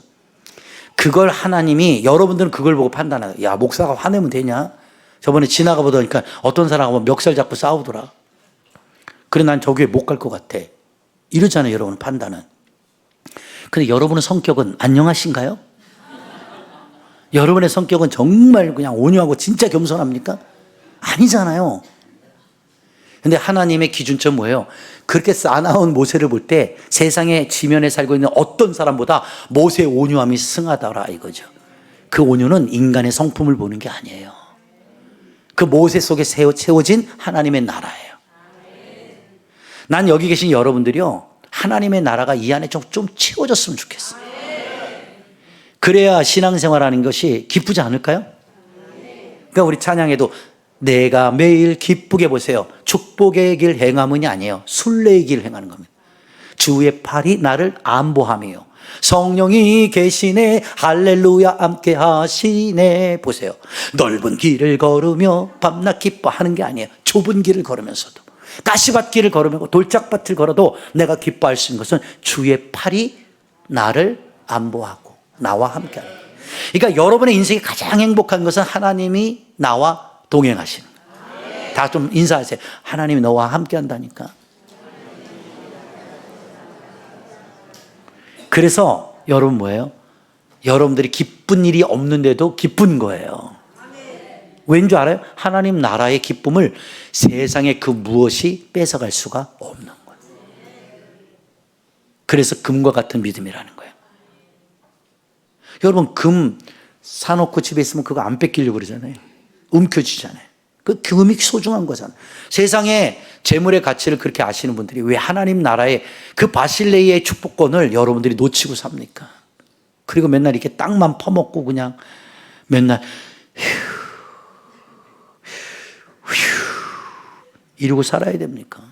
그걸 하나님이, 여러분들은 그걸 보고 판단해요. 야, 목사가 화내면 되냐? 저번에 지나가 보니까 어떤 사람하고 멱살 잡고 싸우더라. 그래, 난 저 교회 못 갈 것 같아. 이러잖아요, 여러분 판단은. 근데 여러분의 성격은 안녕하신가요? 여러분의 성격은 정말 그냥 온유하고 진짜 겸손합니까? 아니잖아요. 근데 하나님의 기준점 뭐예요? 그렇게 싸나운 모세를 볼 때 세상의 지면에 살고 있는 어떤 사람보다 모세의 온유함이 승하더라 이거죠. 그 온유는 인간의 성품을 보는 게 아니에요. 그 모세 속에 채워진 하나님의 나라예요. 난 여기 계신 여러분들이요, 하나님의 나라가 이 안에 좀 채워졌으면 좋겠어요. 그래야 신앙생활하는 것이 기쁘지 않을까요? 그러니까 우리 찬양에도 내가 매일 기쁘게, 보세요, 축복의 길 행함은이 아니에요. 순례의 길 행하는 겁니다. 주의 팔이 나를 안보함이요, 성령이 계시네, 할렐루야 함께 하시네. 보세요, 넓은 길을 걸으며 밤낮 기뻐하는 게 아니에요. 좁은 길을 걸으면서도, 가시밭길을 걸으며 돌짝밭을 걸어도 내가 기뻐할 수 있는 것은 주의 팔이 나를 안보하고 나와 함께하는 거예요. 그러니까 여러분의 인생이 가장 행복한 것은 하나님이 나와 동행하시는 거예요. 다 좀 인사하세요. 하나님이 너와 함께한다니까. 그래서 여러분 뭐예요? 여러분들이 기쁜 일이 없는데도 기쁜 거예요. 왠 줄 알아요? 하나님 나라의 기쁨을 세상의 그 무엇이 뺏어갈 수가 없는 거예요. 그래서 금과 같은 믿음이라는 거예요. 여러분, 금 사놓고 집에 있으면 그거 안 뺏기려고 그러잖아요. 움켜쥐잖아요. 그 금이 소중한 거잖아요. 세상에 재물의 가치를 그렇게 아시는 분들이 왜 하나님 나라의 그 바실레이의 축복권을 여러분들이 놓치고 삽니까? 그리고 맨날 이렇게 땅만 퍼먹고 그냥 맨날 이러고 살아야 됩니까?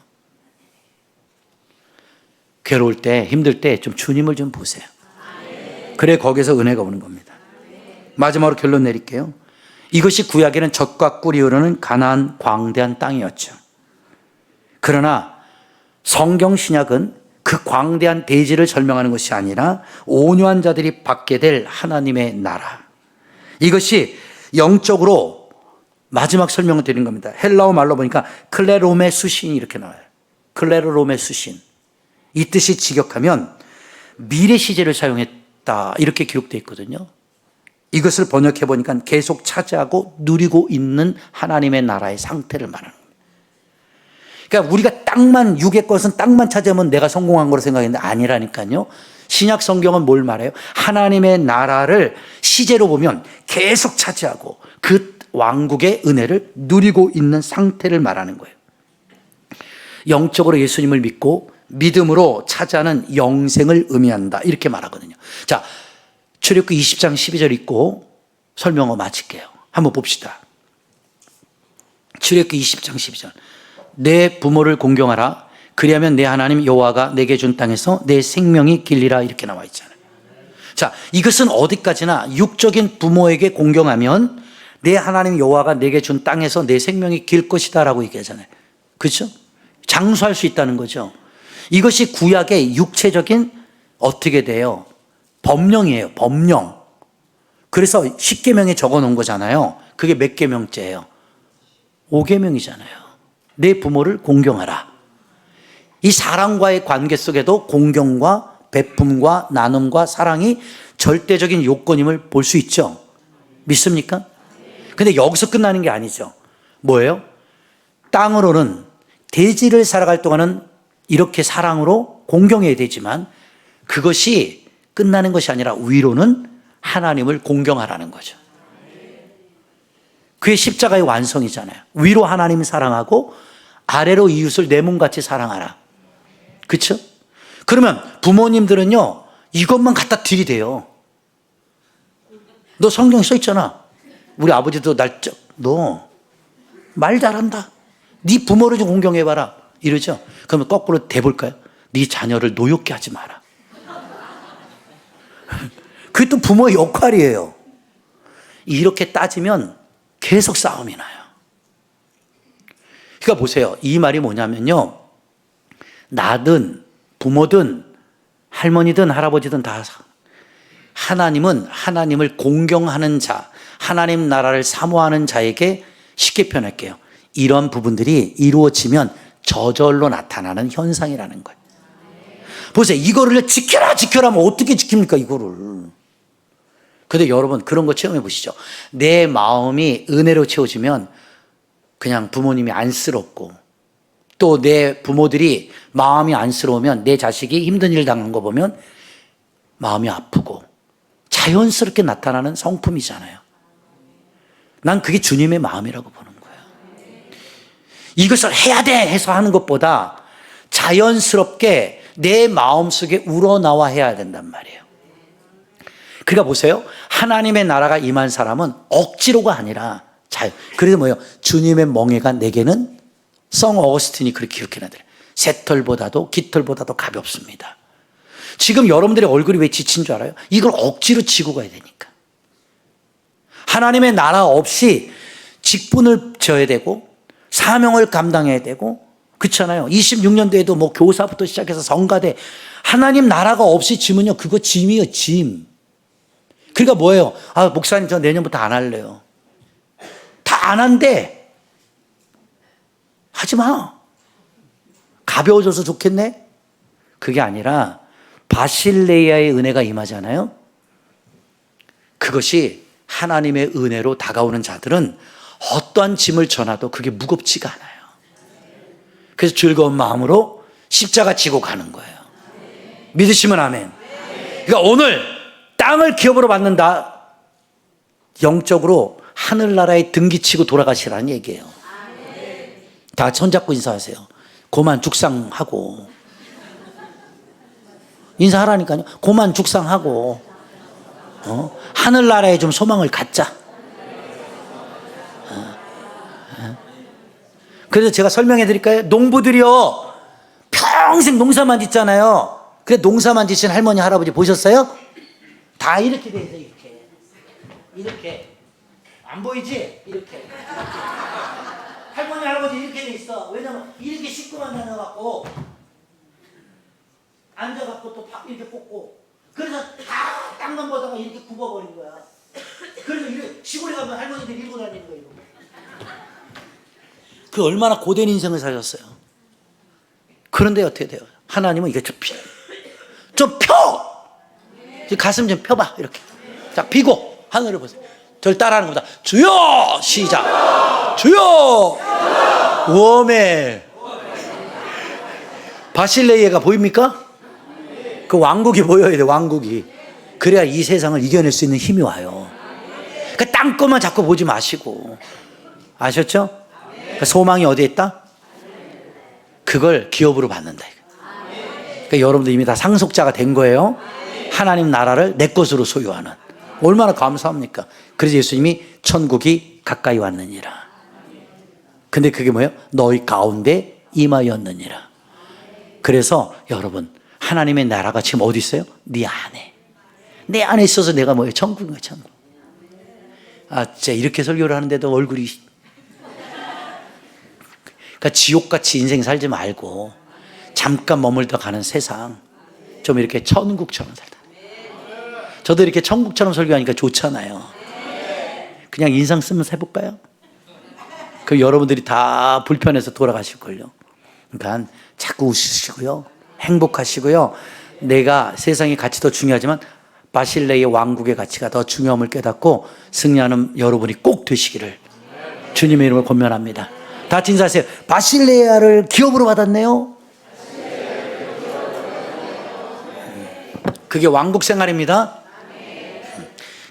괴로울 때, 힘들 때 좀 주님을 좀 보세요. 그래, 거기서 은혜가 오는 겁니다. 마지막으로 결론 내릴게요. 이것이 구약에는 젖과 꿀이 흐르는 가나안 광대한 땅이었죠. 그러나 성경 신약은 그 광대한 대지를 설명하는 것이 아니라 온유한 자들이 받게 될 하나님의 나라, 이것이 영적으로 마지막 설명을 드린 겁니다. 헬라어 말로 보니까 클레롬의 수신이 이렇게 나와요. 클레롬의 수신. 이 뜻이 직역하면 미래 시제를 사용했다 이렇게 기록되어 있거든요. 이것을 번역해 보니까 계속 차지하고 누리고 있는 하나님의 나라의 상태를 말하는 겁니다. 그러니까 우리가 땅만, 육의 것은 땅만 차지하면 내가 성공한 거로 생각했는데 아니라니까요. 신약 성경은 뭘 말해요? 하나님의 나라를 시제로 보면 계속 차지하고 그 왕국의 은혜를 누리고 있는 상태를 말하는 거예요. 영적으로 예수님을 믿고 믿음으로 차지하는 영생을 의미한다 이렇게 말하거든요. 자, 출애굽기 20장 12절 읽고 설명을 마칠게요. 한번 봅시다. 출애굽기 20장 12절. 내 부모를 공경하라. 그리하면 내 하나님 여호와가 내게 준 땅에서 내 생명이 길리라. 이렇게 나와 있잖아요. 자, 이것은 어디까지나 육적인 부모에게 공경하면 내 하나님 여호와가 내게 준 땅에서 내 생명이 길 것이다 라고 얘기하잖아요. 그렇죠? 장수할 수 있다는 거죠. 이것이 구약의 육체적인 어떻게 돼요? 법령이에요. 법령. 그래서 10계명에 적어 놓은 거잖아요. 그게 몇 계명째예요? 5계명이잖아요. 내 부모를 공경하라. 이 사랑과의 관계 속에도 공경과 베품과 나눔과 사랑이 절대적인 요건임을 볼 수 있죠. 믿습니까? 근데 여기서 끝나는 게 아니죠. 뭐예요? 땅으로는 대지를 살아갈 동안은 이렇게 사랑으로 공경해야 되지만 그것이 끝나는 것이 아니라 위로는 하나님을 공경하라는 거죠. 그게 십자가의 완성이잖아요. 위로 하나님 사랑하고 아래로 이웃을 내 몸같이 사랑하라. 그렇죠? 그러면 부모님들은요 이것만 갖다 들이대요. 너 성경에 써 있잖아. 우리 아버지도 너 말 잘한다. 네 부모를 좀 공경해봐라. 이러죠. 그러면 거꾸로 대볼까요? 네 자녀를 노엽게 하지 마라. 그게 또 부모의 역할이에요. 이렇게 따지면 계속 싸움이 나요. 그러니까 보세요. 이 말이 뭐냐면요. 나든 부모든 할머니든 할아버지든 다 하나님은 하나님을 공경하는 자, 하나님 나라를 사모하는 자에게 쉽게 표현할게요. 이런 부분들이 이루어지면 저절로 나타나는 현상이라는 거예요. 보세요. 이거를 지켜라 하면 어떻게 지킵니까 이거를. 근데 여러분 그런 거 체험해 보시죠. 내 마음이 은혜로 채워지면 그냥 부모님이 안쓰럽고 또 내 부모들이 마음이 안쓰러우면 내 자식이 힘든 일 당한 거 보면 마음이 아프고 자연스럽게 나타나는 성품이잖아요. 난 그게 주님의 마음이라고 보는 거예요. 이것을 해야 돼 해서 하는 것보다 자연스럽게 내 마음속에 우러나와 해야 된단 말이에요. 그러니까 보세요. 하나님의 나라가 임한 사람은 억지로가 아니라 그래서 뭐예요? 주님의 멍에가 내게는 성 어거스틴이 그렇게 기록해놨더래요. 새털보다도 깃털보다도 가볍습니다. 지금 여러분들의 얼굴이 왜 지친 줄 알아요? 이걸 억지로 지고 가야 되니까. 하나님의 나라 없이 직분을 져야 되고 사명을 감당해야 되고 그렇잖아요. 26년도에도 뭐 교사부터 시작해서 성가대 하나님 나라가 없이 짐은요 그거 짐이에요. 짐. 그러니까 뭐예요? 아 목사님 저 내년부터 안 할래요. 다 안 한대. 하지 마. 가벼워져서 좋겠네? 그게 아니라 바실레이아의 은혜가 임하잖아요. 그것이 하나님의 은혜로 다가오는 자들은 어떠한 짐을 져놔도 그게 무겁지가 않아요. 그래서 즐거운 마음으로 십자가 지고 가는 거예요. 믿으시면 아멘. 그러니까 오늘 땅을 기업으로 받는다. 영적으로 하늘나라에 등기치고 돌아가시라는 얘기예요. 다 손잡고 인사하세요. 고만 죽상하고 인사하라니까요. 고만 죽상하고 하늘나라에 좀 소망을 갖자. 그래서 제가 설명해 드릴까요? 농부들이요 평생 농사만 짓잖아요. 그래 농사만 짓신 할머니 할아버지 보셨어요? 다 이렇게 돼 있어요. 이렇게 안 보이지? 이렇게 할머니 할아버지 이렇게 돼 있어. 왜냐면 이렇게 식구만 다녀갖고 앉아갖고 또 이렇게 꽂고 그래서 다 땅만 보다가 이렇게 굽어버린 거야. 그래서 이렇게 시골에 가면 할머니들이 일고 다니는 거예요. 그 얼마나 고된 인생을 사셨어요. 그런데 어떻게 돼요? 하나님은 이게 좀 펴! 가슴 좀 펴봐. 이렇게. 자, 피고 하늘을 보세요. 저를 따라하는 것보다 주여! 시작! 주여! 웜에 바실레이아가 보입니까? 그 왕국이 보여야 돼. 왕국이. 그래야 이 세상을 이겨낼 수 있는 힘이 와요. 그 땅것만 자꾸 보지 마시고. 아셨죠? 그 소망이 어디에 있다? 그걸 기업으로 받는다. 그러니까 여러분들 이미 다 상속자가 된 거예요. 하나님 나라를 내 것으로 소유하는. 얼마나 감사합니까? 그래서 예수님이 천국이 가까이 왔느니라. 근데 그게 뭐예요? 너희 가운데 임하였느니라. 그래서 여러분, 하나님의 나라가 지금 어디 있어요? 네 안에. 내 안에 있어서 내가 뭐예요? 천국인 거예요, 천국. 아, 진짜 이렇게 설교를 하는데도 얼굴이. 그러니까 지옥같이 인생 살지 말고 잠깐 머물다 가는 세상 좀 이렇게 천국처럼 살다. 저도 이렇게 천국처럼 설교하니까 좋잖아요. 그냥 인상 쓰면서 해볼까요? 그럼 여러분들이 다 불편해서 돌아가실걸요. 그러니까 자꾸 웃으시고요, 행복하시고요, 내가 세상의 가치도 중요하지만 바실레의 왕국의 가치가 더 중요함을 깨닫고 승리하는 여러분이 꼭 되시기를 주님의 이름으로 권면합니다. 다 같이 인사하세요. 바실레아를 기업으로 받았네요. 그게 왕국 생활입니다.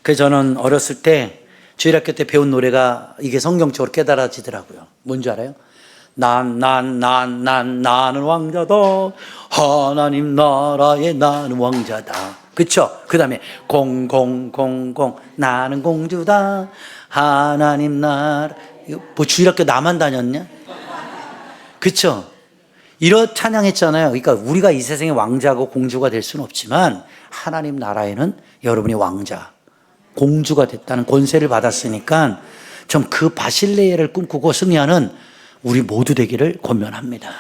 그래서 저는 어렸을 때 주일학교 때 배운 노래가 이게 성경적으로 깨달아지더라고요. 뭔지 알아요? 나는 왕자다. 하나님 나라의 나는 왕자다. 그쵸? 그 다음에 공공공공 나는 공주다. 하나님 나라. 뭐 주일학교 나만 다녔냐? 그쵸? 이런 찬양했잖아요. 그러니까 우리가 이 세상의 왕자고 공주가 될 수는 없지만 하나님 나라에는 여러분이 왕자, 공주가 됐다는 권세를 받았으니까 좀 그 바실레아를 꿈꾸고 승리하는 우리 모두 되기를 권면합니다.